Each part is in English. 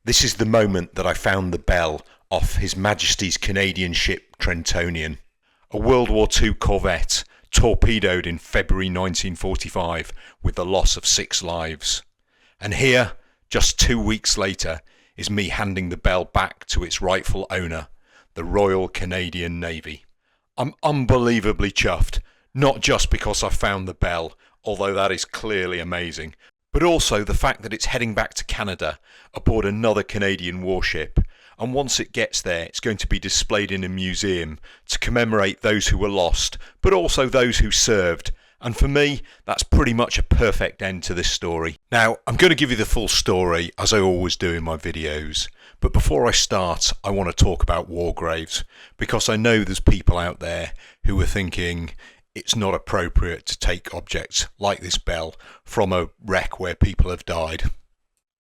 This is the moment that I found the bell off His Majesty's Canadian ship Trentonian, a World War II Corvette torpedoed in February 1945 with the loss of 6 lives. And here, just 2 weeks later, is me handing the bell back to its rightful owner, the Royal Canadian Navy. I'm unbelievably chuffed, not just because I found the bell, although that is clearly amazing, but also the fact that it's heading back to Canada aboard another Canadian warship, and once it gets there it's going to be displayed in a museum to commemorate those who were lost, but also those who served. And for me, that's pretty much a perfect end to this story. Now, I'm going to give you the full story, as I always do in my videos. But before I start, I want to talk about war graves, because I know there's people out there who are thinking it's not appropriate to take objects like this bell from a wreck where people have died.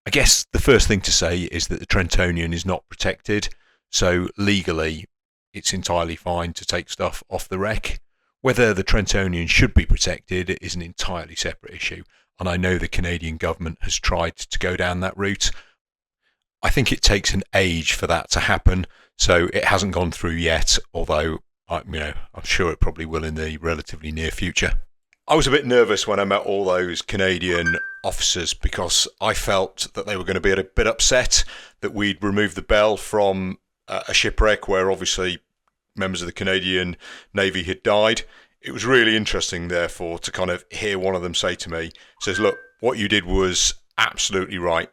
I guess the first thing to say is that the Trentonian is not protected, so legally it's entirely fine to take stuff off the wreck. Whether the Trentonian should be protected is an entirely separate issue, and I know the Canadian government has tried to go down that route. I think it takes an age for that to happen, so it hasn't gone through yet, although I'm sure it probably will in the relatively near future. I was a bit nervous when I met all those Canadian officers because I felt that they were going to be a bit upset that we'd removed the bell from a shipwreck where obviously members of the Canadian Navy had died. It was really interesting, therefore, to kind of hear one of them say to me, says, look, what you did was absolutely right.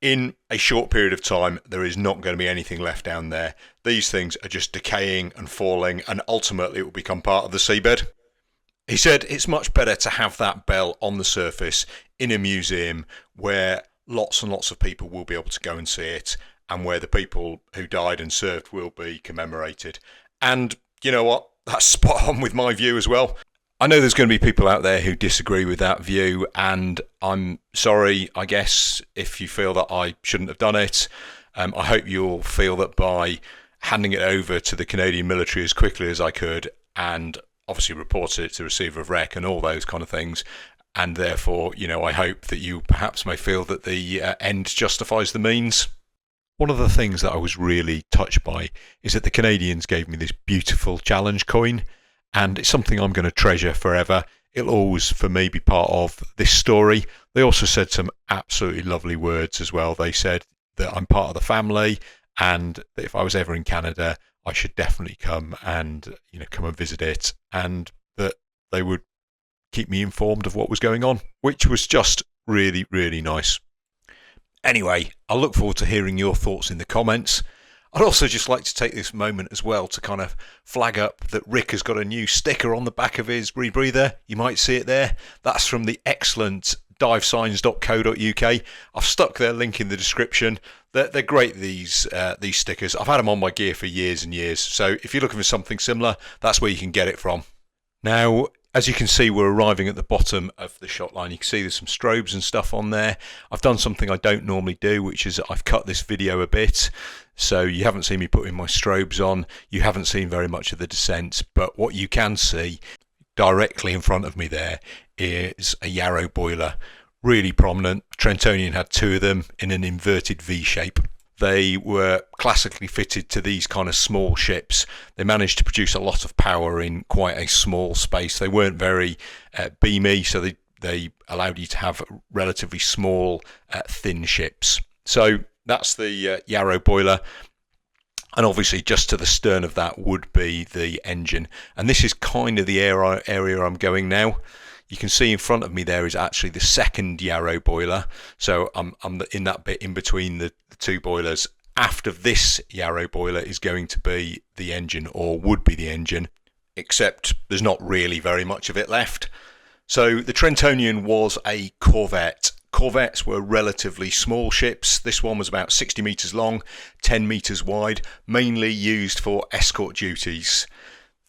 In a short period of time, there is not going to be anything left down there. These things are just decaying and falling, and ultimately it will become part of the seabed. He said it's much better to have that bell on the surface in a museum where lots and lots of people will be able to go and see it, and where the people who died and served will be commemorated. And you know what? That's spot on with my view as well. I know there's going to be people out there who disagree with that view, and I'm sorry, I guess, if you feel that I shouldn't have done it. I hope you'll feel that by handing it over to the Canadian military as quickly as I could, and obviously report it to receiver of wreck and all those kind of things, and therefore, I hope that you perhaps may feel that the end justifies the means. One of the things that I was really touched by is that the Canadians gave me this beautiful challenge coin, and it's something I'm going to treasure forever. It'll always, for me, be part of this story. They also said some absolutely lovely words as well. They said that I'm part of the family, and that if I was ever in Canada, I should definitely come and visit it, and that they would keep me informed of what was going on, which was just really, really nice. Anyway, I look forward to hearing your thoughts in the comments. I'd also just like to take this moment as well to kind of flag up that Rick has got a new sticker on the back of his rebreather. You might see it there. That's from the excellent divesigns.co.uk. I've stuck their link in the description. They're great, these stickers. I've had them on my gear for years and years. So if you're looking for something similar, that's where you can get it from. Now, as you can see, we're arriving at the bottom of the shot line. You can see there's some strobes and stuff on there. I've done something I don't normally do, which is I've cut this video a bit. So you haven't seen me putting my strobes on. You haven't seen very much of the descent. But what you can see directly in front of me there is a Yarrow boiler. Really prominent. Trentonian had 2 of them in an inverted V shape. They were classically fitted to these kind of small ships. They managed to produce a lot of power in quite a small space. They weren't very beamy, so they allowed you to have relatively small, thin ships. So that's the Yarrow boiler. And obviously just to the stern of that would be the engine. And this is kind of the area I'm going now. You can see in front of me there is actually the second Yarrow boiler. So I'm in that bit in between the 2 boilers. After this Yarrow boiler is going to be the engine, or would be the engine, except there's not really very much of it left. So the Trentonian was a Corvette. Corvettes were relatively small ships. This one was about 60 metres long, 10 metres wide, mainly used for escort duties.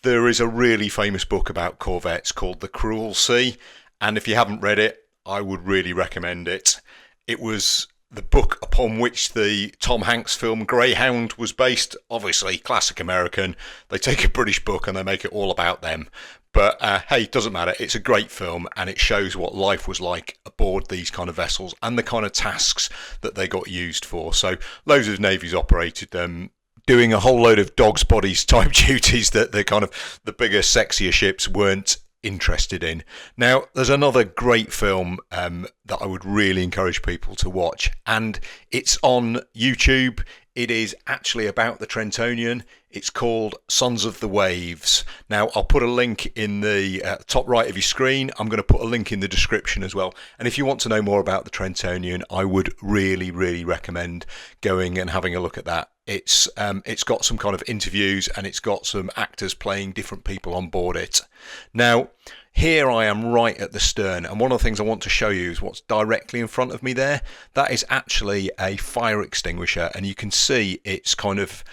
There is a really famous book about Corvettes called The Cruel Sea, and if you haven't read it, I would really recommend it. It was the book upon which the Tom Hanks film Greyhound was based. Obviously, classic American. They take a British book and they make it all about them. But hey, it doesn't matter. It's a great film, and it shows what life was like aboard these kind of vessels and the kind of tasks that they got used for. So loads of navies operated them, doing a whole load of dog's bodies type duties that the kind of the bigger, sexier ships weren't interested in. Now, there's another great film that I would really encourage people to watch, and it's on YouTube. It is actually about the Trentonian. It's called Sons of the Waves. Now, I'll put a link in the top right of your screen. I'm going to put a link in the description as well. And if you want to know more about the Trentonian, I would really, really recommend going and having a look at that. It's got some kind of interviews, and it's got some actors playing different people on board it. Now, here I am right at the stern, and one of the things I want to show you is what's directly in front of me there. That is actually a fire extinguisher, and you can see it's kind of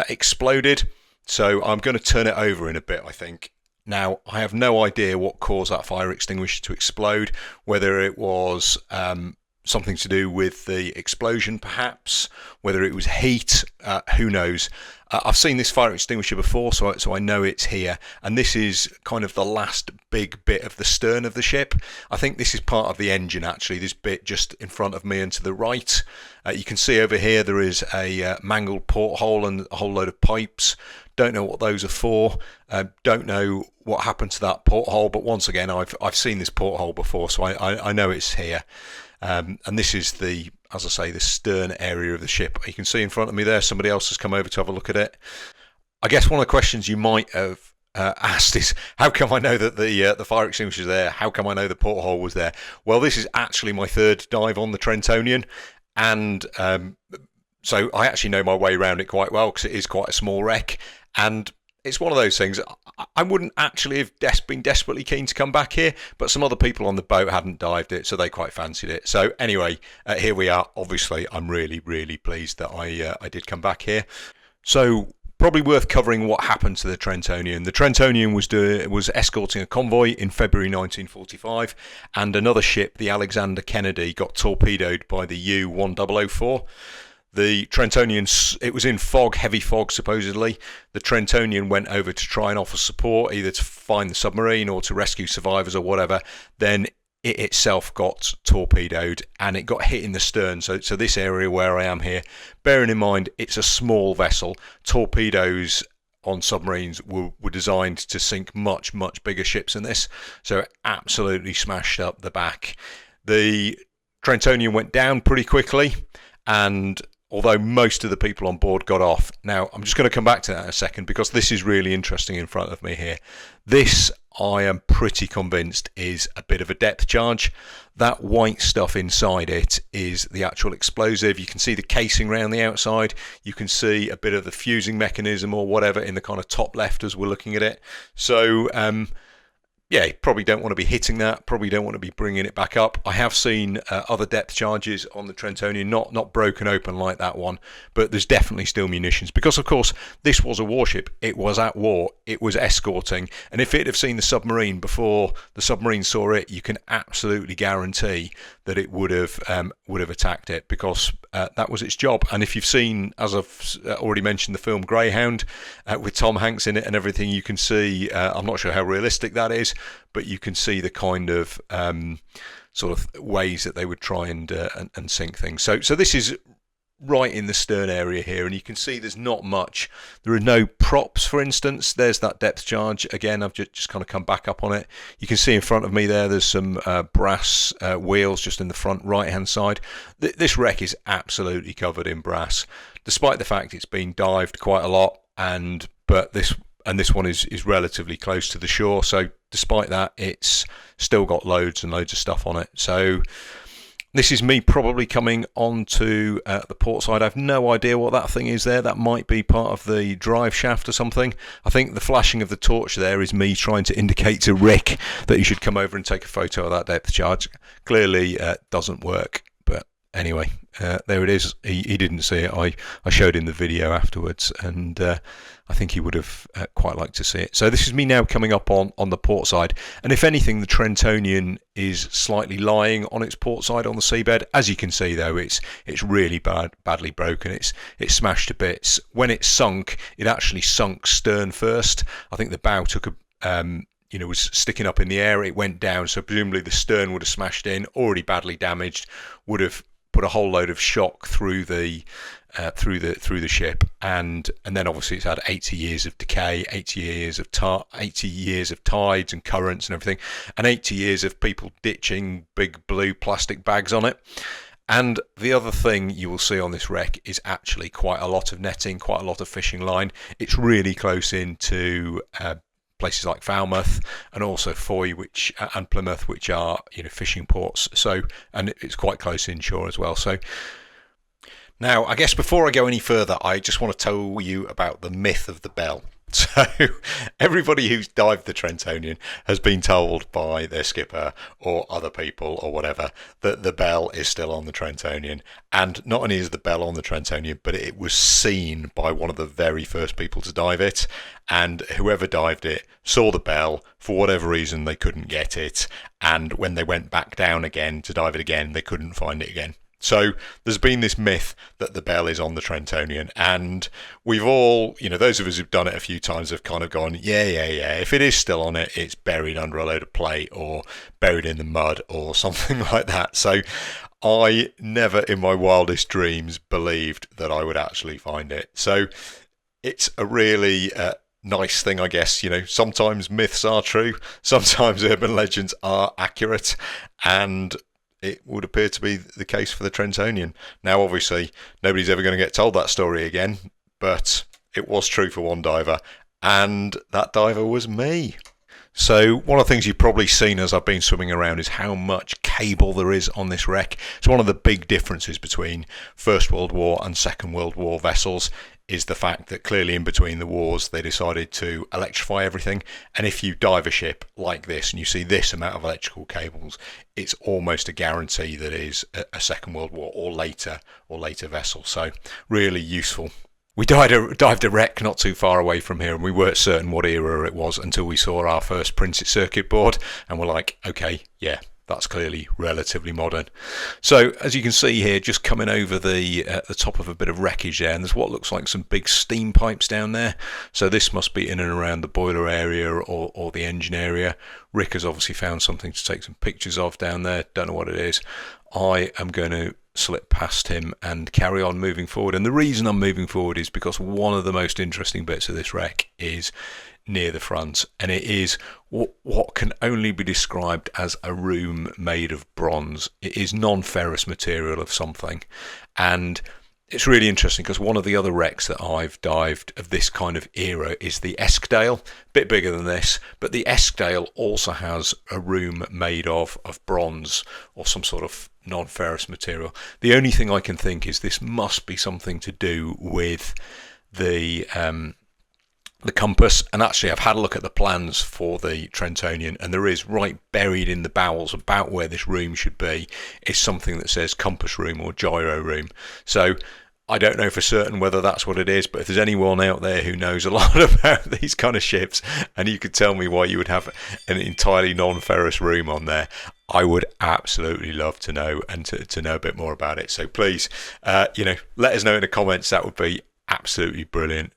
exploded. So I'm going to turn it over in a bit, I think. Now, I have no idea what caused that fire extinguisher to explode, whether it was something to do with the explosion perhaps, whether it was heat, who knows. I've seen this fire extinguisher before, so I know it's here, and this is kind of the last big bit of the stern of the ship. I think this is part of the engine actually, this bit just in front of me and to the right. You can see over here there is a mangled porthole and a whole load of pipes. Don't know what those are for. Don't know what happened to that porthole, but once again I've seen this porthole before, so I know it's here. And this is the, as I say, the stern area of the ship. You can see in front of me there, somebody else has come over to have a look at it. I guess one of the questions you might have asked is, how come I know that the fire extinguisher is there? How come I know the porthole was there? Well, this is actually my third dive on the Trentonian, and so I actually know my way around it quite well because it is quite a small wreck, and it's one of those things. I wouldn't actually have been desperately keen to come back here, but some other people on the boat hadn't dived it, so they quite fancied it. So anyway, here we are. Obviously, I'm really, really pleased that I did come back here. So probably worth covering what happened to the Trentonian. The Trentonian was escorting a convoy in February 1945, and another ship, the Alexander Kennedy, got torpedoed by the U-1004. The Trentonian, it was in fog, heavy fog supposedly. The Trentonian went over to try and offer support, either to find the submarine or to rescue survivors or whatever. Then it itself got torpedoed and it got hit in the stern. So this area where I am here, bearing in mind it's a small vessel, torpedoes on submarines were designed to sink much, much bigger ships than this. So it absolutely smashed up the back. The Trentonian went down pretty quickly, and although most of the people on board got off. Now, I'm just going to come back to that in a second because this is really interesting in front of me here. This, I am pretty convinced, is a bit of a depth charge. That white stuff inside it is the actual explosive. You can see the casing around the outside. You can see a bit of the fusing mechanism or whatever in the kind of top left as we're looking at it. So, yeah, probably don't want to be hitting that, probably don't want to be bringing it back up. I have seen other depth charges on the Trentonian, not broken open like that one, but there's definitely still munitions because, of course, this was a warship. It was at war. It was escorting. And if it had seen the submarine before the submarine saw it, you can absolutely guarantee that it would have attacked it because that was its job. And if you've seen, as I've already mentioned, the film Greyhound with Tom Hanks in it and everything, you can see, I'm not sure how realistic that is, but you can see the kind of sort of ways that they would try and sink things. So this is right in the stern area here, and you can see there's not much. There are no props, for instance. There's that depth charge again. I've just kind of come back up on it. You can see in front of me there's some brass wheels just in the front right hand side. This wreck is absolutely covered in brass, despite the fact it's been dived quite a lot, but this one is relatively close to the shore, so despite that it's still got loads and loads of stuff on it. So this is me probably coming onto the port side. I have no idea what that thing is there. That might be part of the drive shaft or something. I think the flashing of the torch there is me trying to indicate to Rick that he should come over and take a photo of that depth charge. Clearly doesn't work, but anyway, there it is. He didn't see it. I showed him the video afterwards, and I think he would have quite liked to see it. So this is me now coming up on the port side, and if anything, the Trentonian is slightly lying on its port side on the seabed. As you can see, though, it's really badly broken. It's smashed to bits. When it sunk, it actually sunk stern first. I think the bow took was sticking up in the air. It went down, so presumably the stern would have smashed in, already badly damaged, would have put a whole load of shock through the ship, and then obviously it's had 80 years of decay, 80 years of tides and currents and everything, and 80 years of people ditching big blue plastic bags on it. And the other thing you will see on this wreck is actually quite a lot of netting, quite a lot of fishing line. It's really close into places like Falmouth and also Foy, and Plymouth, which are fishing ports. So, and it's quite close inshore as well. So now, I guess before I go any further, I just want to tell you about the myth of the bell. So everybody who's dived the Trentonian has been told by their skipper or other people or whatever that the bell is still on the Trentonian. And not only is the bell on the Trentonian, but it was seen by one of the very first people to dive it. And whoever dived it saw the bell. For whatever reason, they couldn't get it. And when they went back down again to dive it again, they couldn't find it again. So there's been this myth that the bell is on the Trentonian, and we've all, those of us who've done it a few times have kind of gone, yeah, if it is still on it, it's buried under a load of plate or buried in the mud or something like that. So I never in my wildest dreams believed that I would actually find it. So it's a really nice thing, I guess. Sometimes myths are true, sometimes urban legends are accurate, and it would appear to be the case for the Trentonian. Now, obviously, nobody's ever going to get told that story again, but it was true for one diver, and that diver was me. So one of the things you've probably seen as I've been swimming around is how much cable there is on this wreck. It's one of the big differences between First World War and Second World War vessels is the fact that clearly in between the wars they decided to electrify everything, and if you dive a ship like this and you see this amount of electrical cables, it's almost a guarantee that it is a Second World War or later vessel. So really useful. We dived a wreck not too far away from here, and we weren't certain what era it was until we saw our first printed circuit board, and we're like, okay, yeah, that's clearly relatively modern. So as you can see here, just coming over the top of a bit of wreckage there, and there's what looks like some big steam pipes down there. So this must be in and around the boiler area or the engine area. Rick has obviously found something to take some pictures of down there. Don't know what it is. I am going to slip past him and carry on moving forward. And the reason I'm moving forward is because one of the most interesting bits of this wreck is near the front, and it is what can only be described as a room made of bronze. It is non-ferrous material of something, and it's really interesting because one of the other wrecks that I've dived of this kind of era is the Eskdale, a bit bigger than this, but the Eskdale also has a room made of bronze or some sort of non-ferrous material. The only thing I can think is this must be something to do with the compass, and actually I've had a look at the plans for the Trentonian, and there is right buried in the bowels about where this room should be is something that says compass room or gyro room. So I don't know for certain whether that's what it is, but if there's anyone out there who knows a lot about these kind of ships and you could tell me why you would have an entirely non-ferrous room on there, I would absolutely love to know and to know a bit more about it. So please let us know in the comments. That would be absolutely brilliant.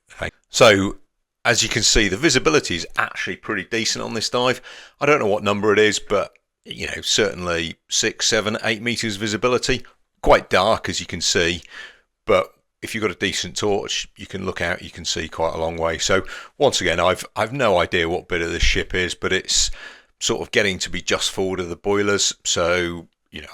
So as you can see, the visibility is actually pretty decent on this dive. I don't know what number it is, but certainly 6, 7, 8 meters visibility. Quite dark, as you can see, but if you've got a decent torch, you can look out, you can see quite a long way. So once again, I've no idea what bit of this ship is, but it's sort of getting to be just forward of the boilers. So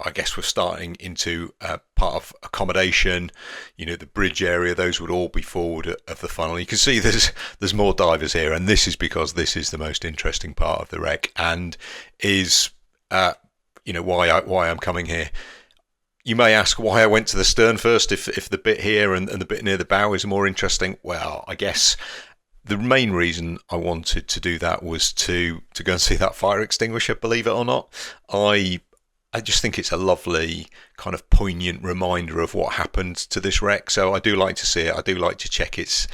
I guess we're starting into part of accommodation, the bridge area, those would all be forward of the funnel. You can see there's more divers here, and this is because this is the most interesting part of the wreck and is, why I'm coming here. You may ask why I went to the stern first if the bit here and the bit near the bow is more interesting. Well, I guess the main reason I wanted to do that was to go and see that fire extinguisher, believe it or not. I I just think it's a lovely kind of poignant reminder of what happened to this wreck. So I do like to see it. I do like to check it's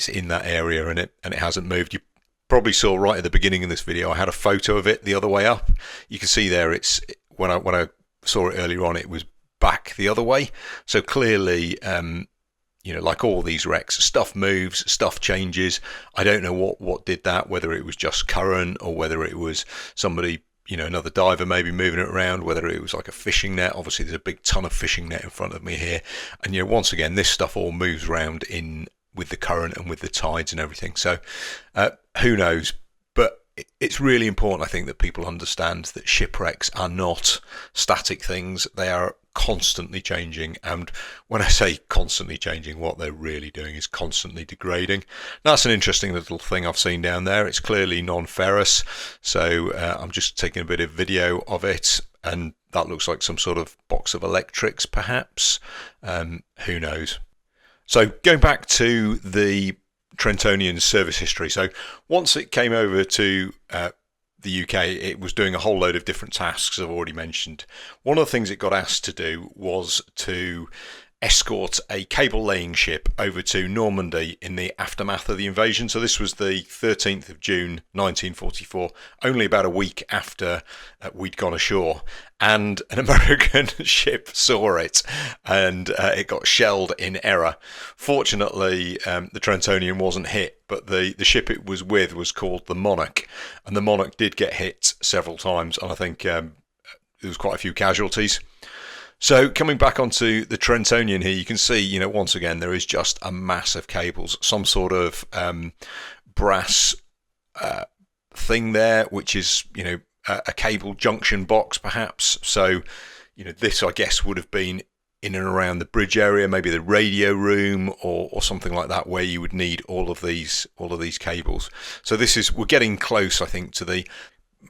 in that area and it hasn't moved. You probably saw right at the beginning of this video I had a photo of it the other way up. You can see there it's when I saw it earlier on, it was back the other way. So clearly, like all these wrecks, stuff moves, stuff changes. I don't know what did that, whether it was just current or whether it was somebody, another diver maybe moving it around, whether it was like a fishing net. Obviously, there's a big ton of fishing net in front of me here. And, once again, this stuff all moves around with the current and with the tides and everything. So who knows? But it's really important, I think, that people understand that shipwrecks are not static things. They are constantly changing, and when I say constantly changing, what they're really doing is constantly degrading. Now, that's an interesting little thing I've seen down there. It's clearly non-ferrous, so I'm just taking a bit of video of it, and that looks like some sort of box of electrics perhaps. Who knows? So going back to the Trentonian service history, so once it came over to the UK, it was doing a whole load of different tasks I've already mentioned. One of the things it got asked to do was to escort a cable laying ship over to Normandy in the aftermath of the invasion. So this was the 13th of June 1944, only about a week after we'd gone ashore, and an American ship saw it, and it got shelled in error. Fortunately, the Trentonian wasn't hit, but the ship it was with was called the Monarch, and the Monarch did get hit several times, and I think there was quite a few casualties. So coming back onto the Trentonian here, you can see, once again, there is just a mass of cables, some sort of brass thing there, which is, a cable junction box perhaps. So, this, I guess, would have been in and around the bridge area, maybe the radio room or something like that, where you would need all of these cables. So we're getting close, I think, to the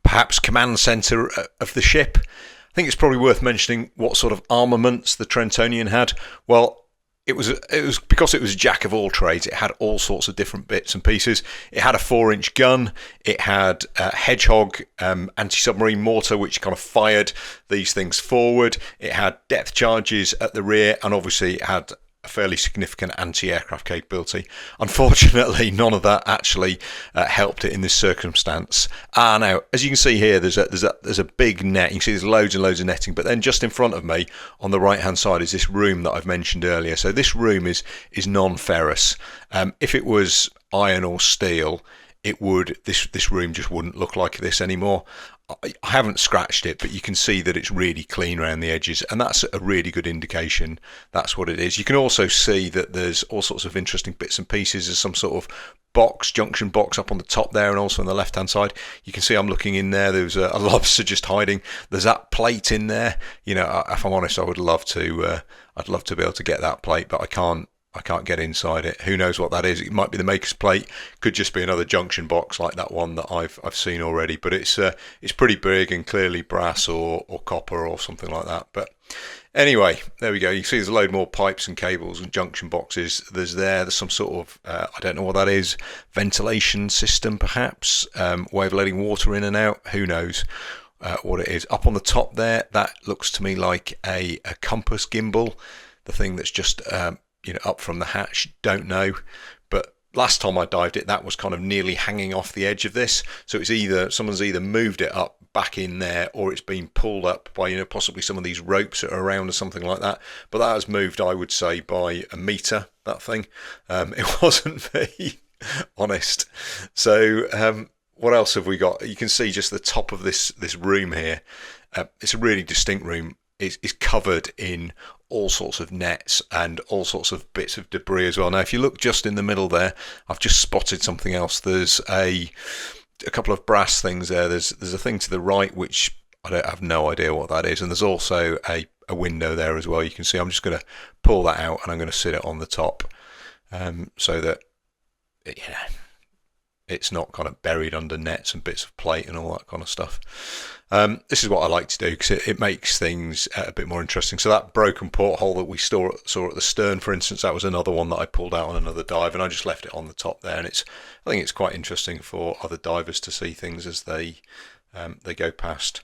perhaps command center of the ship. I think it's probably worth mentioning what sort of armaments the Trentonian had. Well, it was because it was a jack of all trades. It had all sorts of different bits and pieces. It had a 4-inch gun. It had a Hedgehog anti-submarine mortar, which kind of fired these things forward. It had depth charges at the rear, and obviously it had a fairly significant anti-aircraft capability. Unfortunately, none of that actually helped it in this circumstance. Now, as you can see here, there's a big net. You can see there's loads and loads of netting, but then just in front of me on the right hand side is this room that I've mentioned earlier. So this room is non-ferrous. If it was iron or steel, this room just wouldn't look like this anymore. I haven't scratched it, but you can see that it's really clean around the edges, and that's a really good indication that's what it is. You can also see that there's all sorts of interesting bits and pieces. There's some sort of junction box up on the top there, and also on the left hand side you can see I'm looking in there. There's a lobster just hiding. There's that plate in there. If I'm honest, I would love to I'd love to be able to get that plate, but I can't get inside it. Who knows what that is? It might be the maker's plate. Could just be another junction box like that one that I've seen already. But it's pretty big and clearly brass or copper or something like that. But anyway, there we go. You see there's a load more pipes and cables and junction boxes. There's some sort of I don't know what that is. Ventilation system perhaps. Way of letting water in and out. Who knows what it is? Up on the top there, that looks to me like a compass gimbal. The thing that's just up from the hatch, don't know. But last time I dived it, that was kind of nearly hanging off the edge of this. So it's someone's either moved it up back in there, or it's been pulled up by possibly some of these ropes that are around or something like that. But that has moved, I would say, by a metre, that thing. It wasn't me, honest. So what else have we got? You can see just the top of this room here. It's a really distinct room. Is covered in all sorts of nets and all sorts of bits of debris as well. Now, if you look just in the middle there, I've just spotted something else. There's a couple of brass things there. There's a thing to the right which I have no idea what that is, and there's also a window there as well. You can see I'm just going to pull that out and I'm going to sit it on the top so that it's not kind of buried under nets and bits of plate and all that kind of stuff. This is what I like to do because it makes things a bit more interesting. So that broken porthole that we saw at the stern, for instance, that was another one that I pulled out on another dive, and I just left it on the top there. And I think it's quite interesting for other divers to see things as they go past.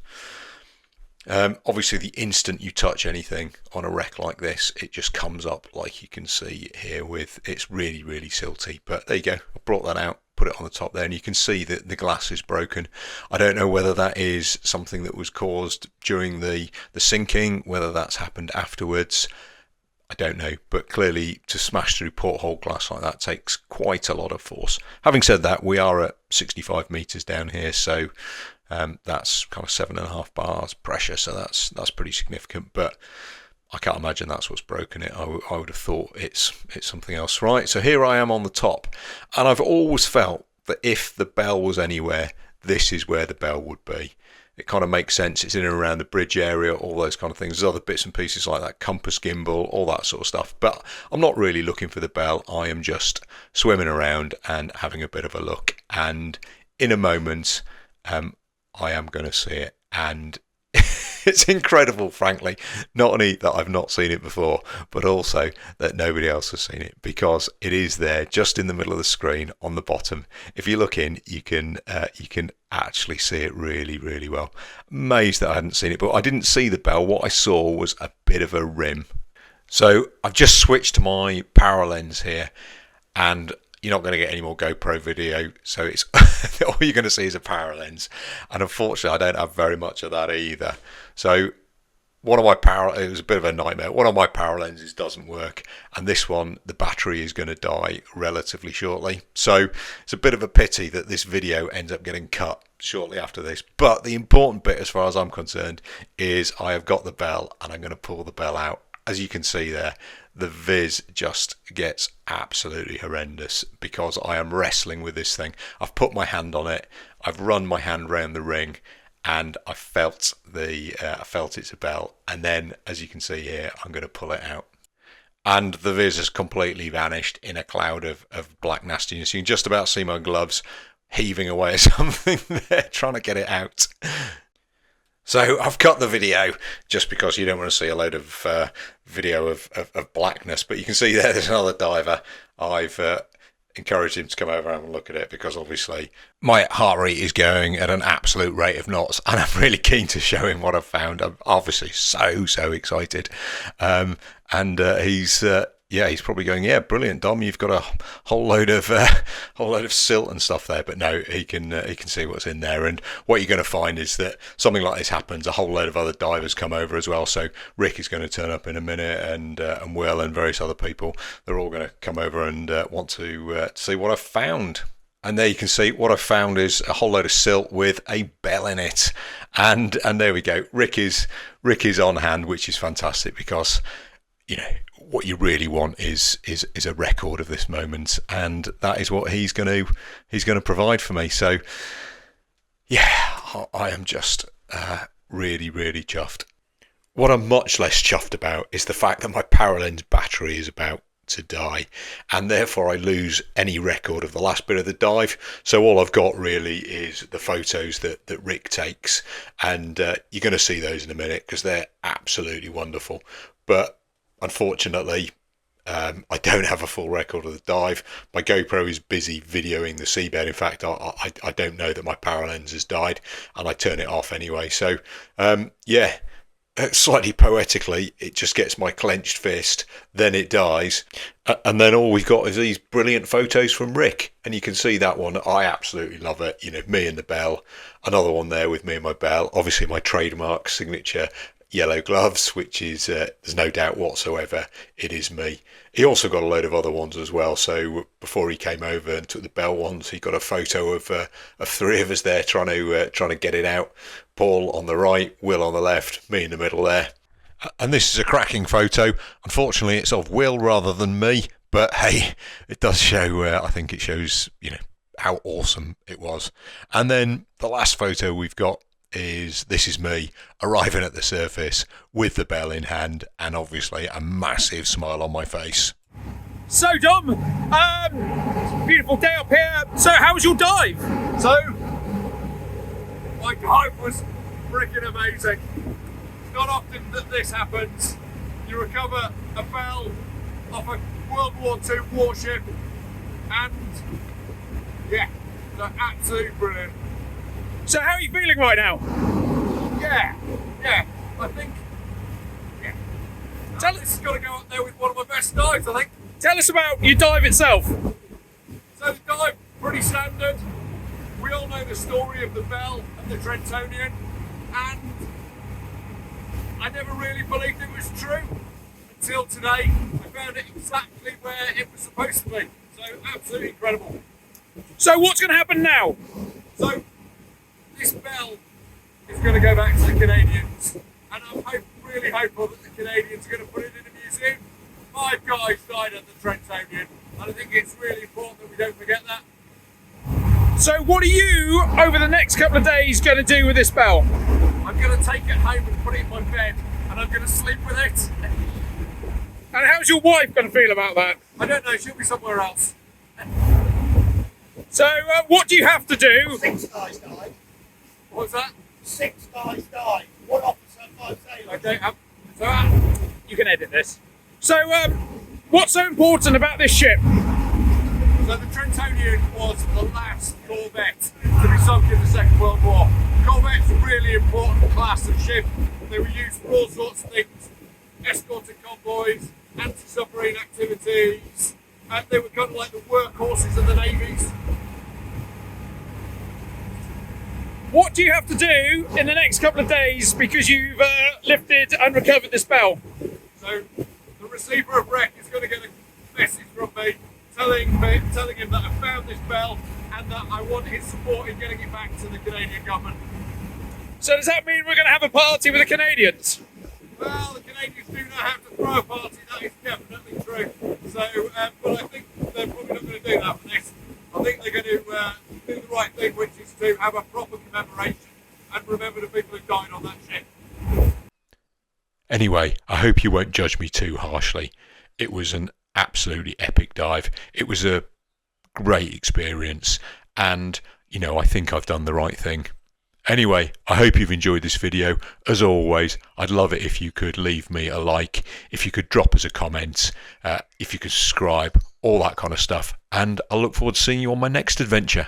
Obviously, the instant you touch anything on a wreck like this, it just comes up like you can see here with, it's really, really silty. But there you go, I brought that out, put it on the top there, and you can see that the glass is broken. I don't know whether that is something that was caused during the sinking, whether that's happened afterwards. I don't know, but clearly to smash through porthole glass like that takes quite a lot of force. Having said that, we are at 65 metres down here, so that's kind of 7.5 bars pressure, so that's pretty significant. But I can't imagine that's what's broken it. I would have thought it's something else. Right, so here I am on the top, and I've always felt that if the bell was anywhere, this is where the bell would be. It kind of makes sense. It's in and around the bridge area, all those kind of things. There's other bits and pieces like that, compass gimbal, all that sort of stuff. But I'm not really looking for the bell. I am just swimming around and having a bit of a look. And in a moment, I am going to see it. And it's incredible, frankly, not only that I've not seen it before, but also that nobody else has seen it, because it is there just in the middle of the screen on the bottom. If you look in, you can actually see it really, really well. Amazed that I hadn't seen it, but I didn't see the bell. What I saw was a bit of a rim. So I've just switched to my power lens here, and you're not going to get any more GoPro video, so it's all you're going to see is a power lens, and unfortunately I don't have very much of that either. So it was a bit of a nightmare. One of my power lenses doesn't work, and this one, the battery is going to die relatively shortly. So it's a bit of a pity that this video ends up getting cut shortly after this. But the important bit, as far as I'm concerned, is I have got the bell, and I'm going to pull the bell out. As you can see there, the viz just gets absolutely horrendous because I am wrestling with this thing. I've put my hand on it, I've run my hand round the ring, and I felt it's a bell. And then, as you can see here, I'm going to pull it out, and the viz has completely vanished in a cloud of black nastiness. You can just about see my gloves heaving away at something there, trying to get it out. So I've cut the video just because you don't want to see a load of video of blackness. But you can see there's another diver. I've encouraged him to come over and have a look at it because obviously my heart rate is going at an absolute rate of knots, and I'm really keen to show him what I've found. I'm obviously so excited. He's probably going, yeah, brilliant, Dom. You've got a whole load of silt and stuff there, but no, he can see what's in there. And what you're going to find is that something like this happens, a whole load of other divers come over as well. So Rick is going to turn up in a minute, and Will and various other people. They're all going to come over and want to see what I've found. And there you can see what I've found is a whole load of silt with a bell in it. And there we go. Rick is on hand, which is fantastic because, you know, what you really want is a record of this moment, and that is what he's going to provide for me. So yeah, I am just really chuffed. What I'm much less chuffed about is the fact that my power lens battery is about to die, and therefore I lose any record of the last bit of the dive. So all I've got really is the photos that Rick takes, and you're going to see those in a minute because they're absolutely wonderful. But unfortunately, I don't have a full record of the dive. My GoPro is busy videoing the seabed. In fact, I don't know that my power lens has died, and I turn it off anyway. So, slightly poetically, it just gets my clenched fist, then it dies, and then all we've got is these brilliant photos from Rick. And you can see that one. I absolutely love it. You know, me and the bell. Another one there with me and my bell. Obviously, my trademark signature yellow gloves, which is there's no doubt whatsoever it is me. He also got a load of other ones as well. So before he came over and took the bell ones, he got a photo of three of us there trying to get it out. Paul on the right, Will on the left, me in the middle there. And this is a cracking photo. Unfortunately, it's of Will rather than me, but hey, it does show. I think it shows, you know, how awesome it was. And then the last photo we've got is me arriving at the surface with the bell in hand, and obviously a massive smile on my face. So Dom, beautiful day up here. So how was your dive? So my dive was freaking amazing. It's not often that this happens. You recover a bell off a World War II warship, and yeah, they're absolutely brilliant. So how are you feeling right now? Yeah, yeah, I think this has got to go up there with one of my best dives, I think. Tell us about your dive itself. So the dive, pretty standard. We all know the story of the bell and the Trentonian, and I never really believed it was true until today. I found it exactly where it was supposed to be. So absolutely incredible. So what's going to happen now? So this bell is going to go back to the Canadians, and I'm really hopeful that the Canadians are going to put it in a museum. 5 guys died at the Trentonian, and I think it's really important that we don't forget that. So what are you, over the next couple of days, going to do with this bell? I'm going to take it home and put it in my bed, and I'm going to sleep with it. And how's your wife going to feel about that? I don't know, she'll be somewhere else. So what do you have to do? 6 guys died. What was that? 6 guys died. 1 officer, 5 sailors. Okay, You can edit this. So what's so important about this ship? so the Trentonian was the last Corvette to be sunk in the Second World War. Corvette's a really important class of ship. They were used for all sorts of things. Escorting convoys, anti-submarine activities. They were kind of like the workhorses of the navies. What do you have to do in the next couple of days because you've lifted and recovered this bell? So the receiver of wreck is going to get a message from me telling him that I found this bell and that I want his support in getting it back to the Canadian government. So does that mean we're going to have a party with the Canadians? Well, the Canadians do not have to throw a party, that is definitely true. So, but I think they're probably not going to do that for this. I think they're going to do the right thing, which is to have a proper commemoration and remember the people who died on that ship. Anyway, I hope you won't judge me too harshly. It was an absolutely epic dive. It was a great experience, and I think I've done the right thing. Anyway, I hope you've enjoyed this video. As always, I'd love it if you could leave me a like, if you could drop us a comment, if you could subscribe, all that kind of stuff, and I look forward to seeing you on my next adventure.